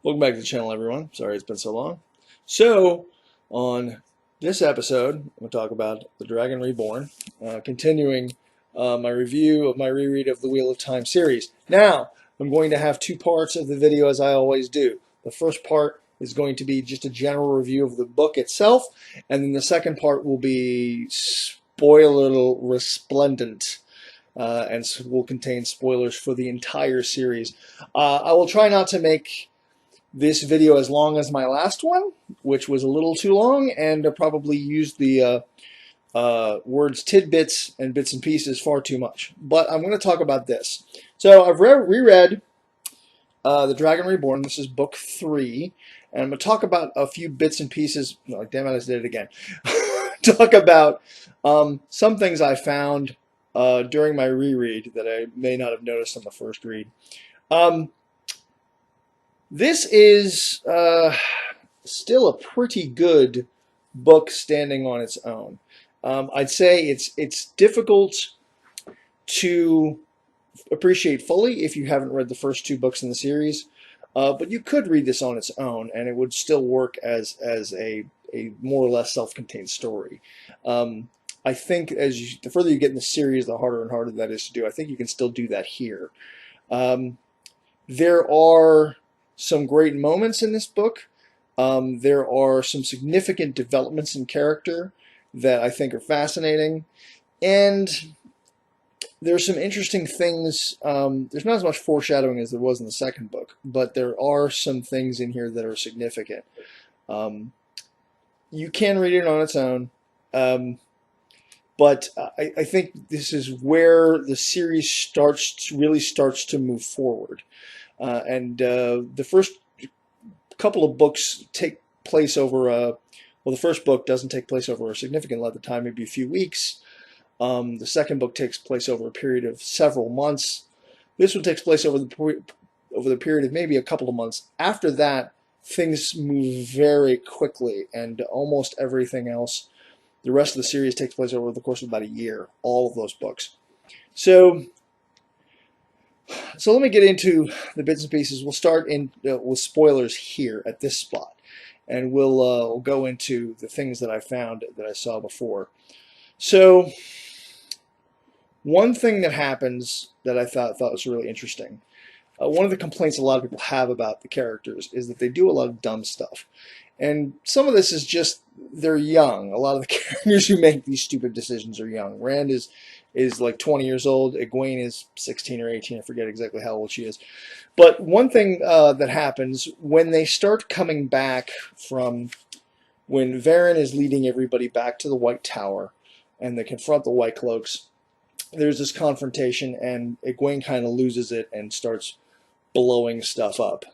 Welcome back to the channel, everyone. Sorry it's been so long. So, on this episode, I'm going to talk about the Dragon Reborn, continuing my review of my reread of the Wheel of Time series. Now, I'm going to have two parts of the video as I always do. The first part is going to be just a general review of the book itself, and then the second part will be spoiler resplendent. And will contain spoilers for the entire series. I will try not to make this video as long as my last one, which was a little too long, and probably used the words tidbits and bits and pieces far too much. But I'm going to talk about this. So I've reread The Dragon Reborn. This is book 3, and I'm going to talk about a few bits and pieces. Oh, damn it, I did it again. Talk about some things I found during my reread that I may not have noticed on the first read. This is still a pretty good book standing on its own. I'd say it's difficult to appreciate fully if you haven't read the first 2 books in the series, but you could read this on its own and it would still work as a more or less self-contained story. I think the further you get in the series, the harder and harder that is to do. I think you can still do that here. There are some great moments in this book. There are some significant developments in character that I think are fascinating, and there's some interesting things. There's not as much foreshadowing as there was in the second book, but there are some things in here that are significant. You can read it on its own, but I think this is where the series really starts to move forward. The first couple of books take place over well, the first book doesn't take place over a significant length of time, maybe a few weeks. The second book takes place over a period of several months. This one takes place over the period of maybe a couple of months. After that, things move very quickly, and almost everything else, the rest of the series takes place over the course of about a year, all of those books. So let me get into the bits and pieces. We'll start with spoilers here at this spot, and we'll go into the things that I found that I saw before. So one thing that happens that I thought was really interesting, one of the complaints a lot of people have about the characters is that they do a lot of dumb stuff. And some of this is just, they're young. A lot of the characters who make these stupid decisions are young. Rand is like 20 years old. Egwene is 16 or 18. I forget exactly how old she is. But one thing that happens when they start coming back from, when Valon is leading everybody back to the White Tower and they confront the White Cloaks, there's this confrontation and Egwene kind of loses it and starts blowing stuff up.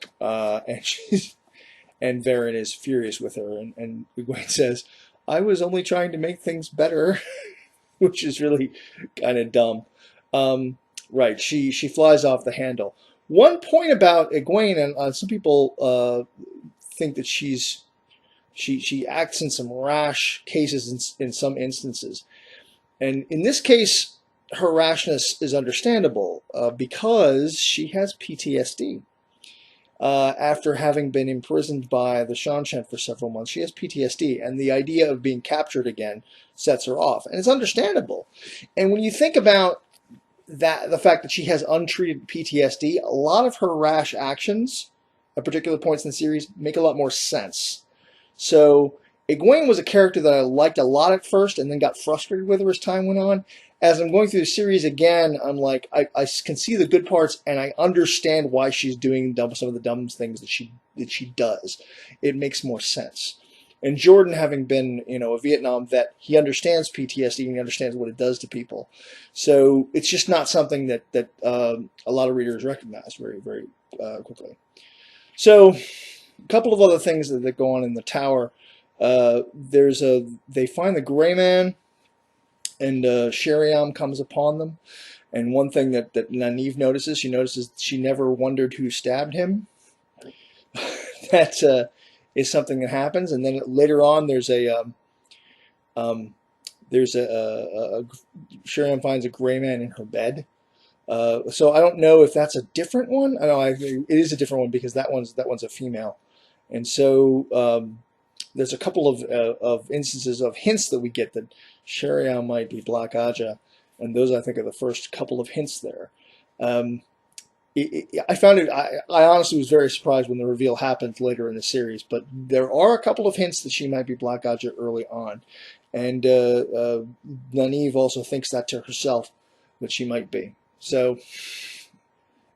And Valon is furious with her, and Egwene says, "I was only trying to make things better," which is really kind of dumb. Right, she flies off the handle. One point about Egwene, and some people think that she acts in some rash cases in some instances, and in this case, her rashness is understandable because she has PTSD. After having been imprisoned by the Shanshan for several months, she has PTSD, and the idea of being captured again sets her off, and it's understandable. And when you think about that, the fact that she has untreated PTSD, a lot of her rash actions at particular points in the series make a lot more sense. So Egwene was a character that I liked a lot at first, and then got frustrated with her as time went on. As I'm going through the series again, I'm like, I can see the good parts, and I understand why she's doing some of the dumb things that she does. It makes more sense. And Jordan, having been a Vietnam vet, he understands PTSD and he understands what it does to people. So it's just not something that a lot of readers recognize very, very quickly. So a couple of other things that go on in the tower. They find the Gray Man, and Sheriam comes upon them. And one thing that Nynaeve notices, she never wondered who stabbed him. That is something that happens. And then later on, Sheriam finds a Gray Man in her bed. So I don't know if that's a different one. I know it is a different one because that one's a female, and so there's a couple of instances of hints that we get that Sheriam might be Black Aja, and those I think are the first couple of hints there. Um, I found it. I honestly was very surprised when the reveal happened later in the series, but there are a couple of hints that she might be Black Aja early on, and Nynaeve also thinks that to herself that she might be. So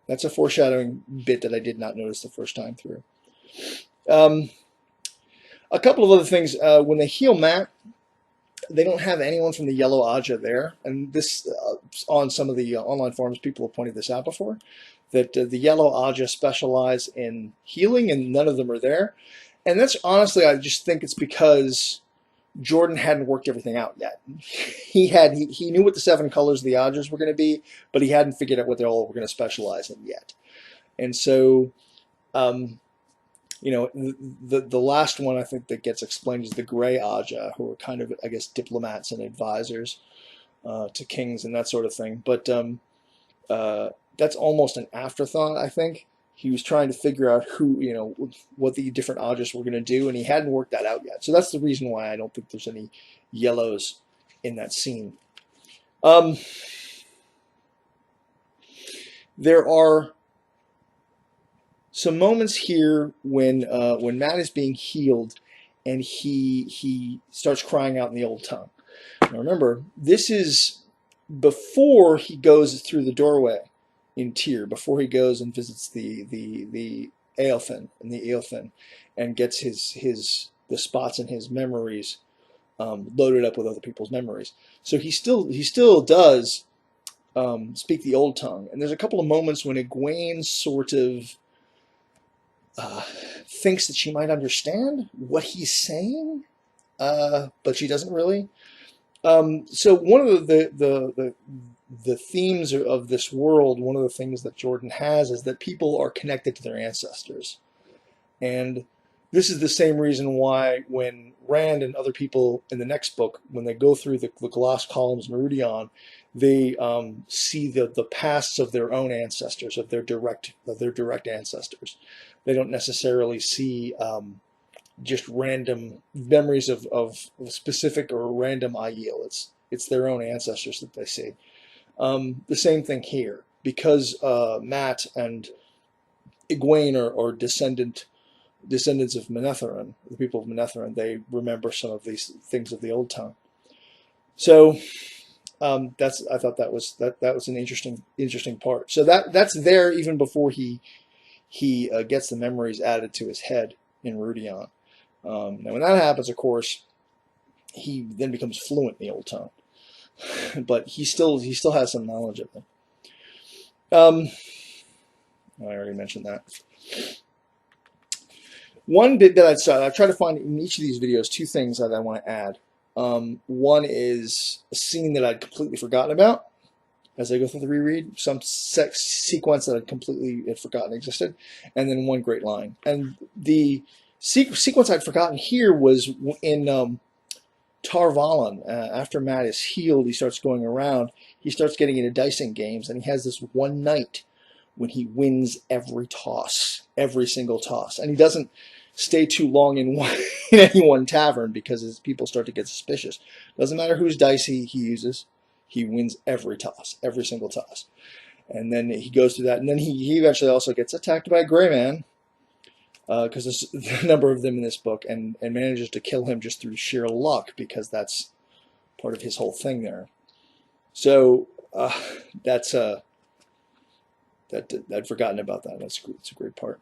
that's a foreshadowing bit that I did not notice the first time through. Um, a couple of other things. When they heal Matt, they don't have anyone from the Yellow Aja there. And this, on some of the online forums, people have pointed this out before, that the Yellow Aja specialize in healing, and none of them are there. And that's honestly, I just think it's because Jordan hadn't worked everything out yet. He knew what the 7 colors of the Ajas were going to be, but he hadn't figured out what they all were going to specialize in yet. And so, the last one I think that gets explained is the Gray Aja, who are kind of, I guess, diplomats and advisors to kings and that sort of thing. But that's almost an afterthought, I think. He was trying to figure out what the different Ajas were going to do, and he hadn't worked that out yet. So that's the reason why I don't think there's any yellows in that scene. There are some moments here when Matt is being healed, and he starts crying out in the old tongue. Now remember, this is before he goes through the doorway in Tyr, before he goes and visits the Eothen and the Eothen, and gets the spots in his memories loaded up with other people's memories. So he still does speak the old tongue, and there's a couple of moments when Egwene sort of thinks that she might understand what he's saying, but she doesn't really. So one of the themes of this world, one of the things that Jordan has, is that people are connected to their ancestors. And this is the same reason why when Rand and other people in the next book, when they go through the gloss columns Meridian, they see the pasts of their own ancestors, of their direct ancestors. They don't necessarily see just random memories of specific or random Aiel. It's their own ancestors that they see. The same thing here, because Matt and Egwene are descendants of Manetheren, the people of Manetheren. They remember some of these things of the old tongue. So I thought that was an interesting part. So that's there even before he gets the memories added to his head in Rudion. Now when that happens, of course, he then becomes fluent in the old tongue. But he still has some knowledge of them. I already mentioned that. One bit that I've tried to find in each of these videos 2 things that I want to add. One is a scene that I'd completely forgotten about as I go through the reread, some sequence that I'd completely forgotten existed, and then one great line. And the sequence I'd forgotten here was in Tar Valon. After Matt is healed, he starts going around. He starts getting into dicing games, and he has this one night when he wins every toss, every single toss. And he doesn't stay too long in any one tavern because his people start to get suspicious. Doesn't matter whose dice he uses. He wins every toss, every single toss. And then he goes through that. And then he eventually also gets attacked by a gray man, because there's a number of them in this book, and manages to kill him just through sheer luck, because that's part of his whole thing there. So that's I'd forgotten about that. It's a great part.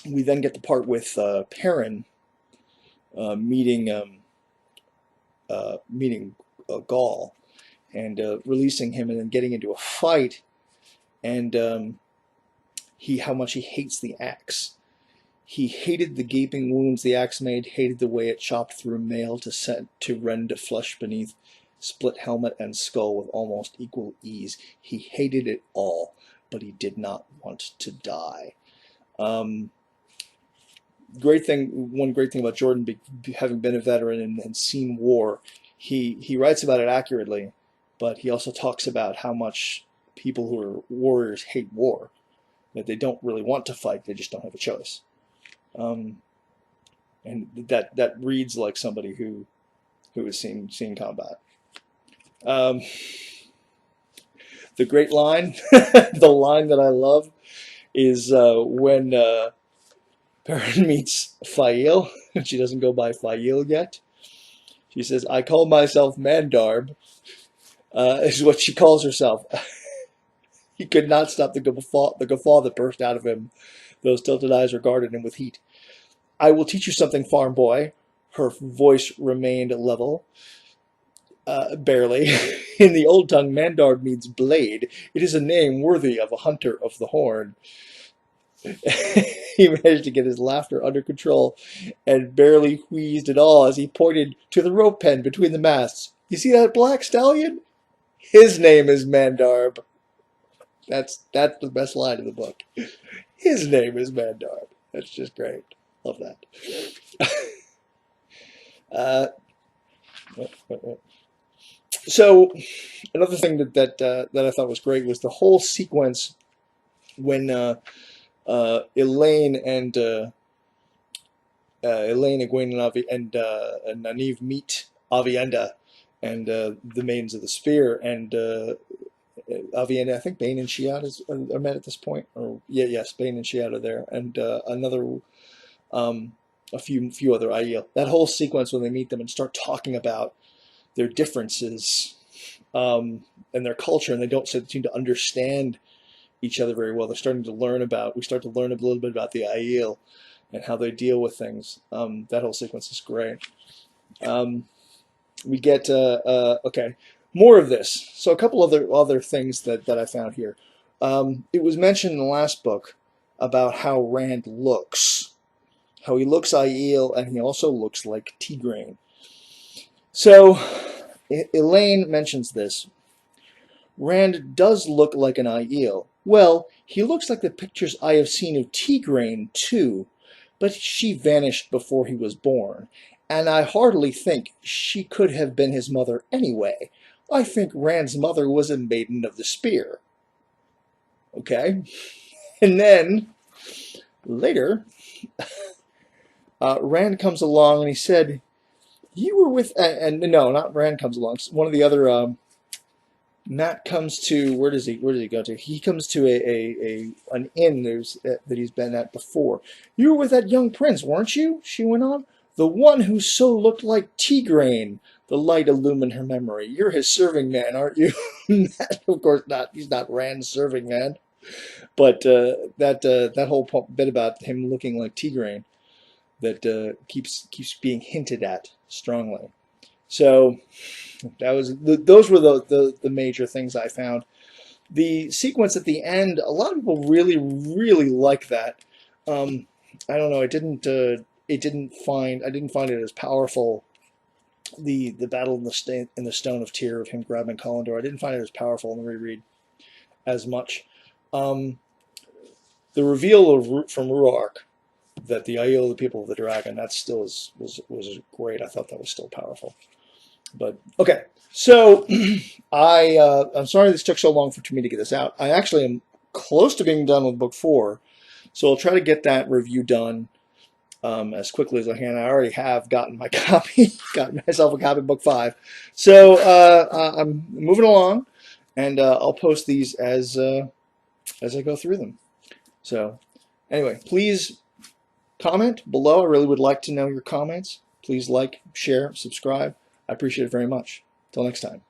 We then get the part with Perrin meeting Gaul and releasing him, and then getting into a fight, and how much he hates the axe. He hated the gaping wounds the axe made, hated the way it chopped through mail to rend flesh beneath split helmet and skull with almost equal ease. He hated it all, but he did not want to die. One great thing about Jordan having been a veteran and seen war, he writes about it accurately, but he also talks about how much people who are warriors hate war, that they don't really want to fight, they just don't have a choice. And that reads like somebody who has seen combat. The great line, the line that I love, is when Perrin meets Fail, and she doesn't go by Fail yet. She says, "I call myself Mandarb," is what she calls herself. He could not stop the guffaw that burst out of him. Those tilted eyes regarded him with heat. "I will teach you something, farm boy." Her voice remained level. Barely. In the old tongue, Mandarb means blade. It is a name worthy of a hunter of the horn. He managed to get his laughter under control and barely wheezed at all as he pointed to the rope pen between the masts. "You see that black stallion? His name is Mandarb." That's the best line of the book. His name is Mandarb. That's just great. Love that. So another thing that I thought was great was the whole sequence when Elaine, Egwene, and Nynaeve meet Aviendha and the Maidens of the Spear, and Aviendha, I think Bane and Shiat are met at this point, or yes, Bane and Shiat are there, and another a few other Aiel. That whole sequence when they meet them and start talking about their differences and their culture, and they don't seem to understand each other very well. They're starting to learn about. We start to learn a little bit about the Aiel and how they deal with things. That whole sequence is great. We get okay, more of this. So a couple other things that I found here. It was mentioned in the last book about how Rand looks, how he looks Aiel, and he also looks like Tigraine. So Elaine mentions this. "Rand does look like an Aiel. Well, he looks like the pictures I have seen of Tigraine, too, but she vanished before he was born, and I hardly think she could have been his mother anyway. I think Rand's mother was a maiden of the spear." Okay? And then, later, Rand comes along and he said, "You were with..." And no, not Rand comes along. One of the other... Matt comes to, where does he go to? He comes to an inn that he's been at before. "You were with that young prince, weren't you?" she went on. "The one who so looked like Tigraine." The light illumined her memory. "You're his serving man, aren't you?" Matt, of course not. He's not Rand's serving man. But that whole bit about him looking like Tigraine that keeps being hinted at strongly. So those were the major things I found. The sequence at the end, a lot of people really like that. I don't know. I didn't find it as powerful. The battle in the Stone of Tyr of him grabbing Kalendor, I didn't find it as powerful in the reread as much. The reveal from Ruark that the Aiel, the people of the dragon, that still was great. I thought that was still powerful. But okay, so I'm sorry this took so long for me to get this out. I actually am close to being done with book 4, so I'll try to get that review done as quickly as I can. I already have gotten my copy, got myself a copy of book 5. So I'm moving along, and I'll post these as I go through them. So anyway, please comment below. I really would like to know your comments. Please like, share, subscribe. I appreciate it very much. Till next time.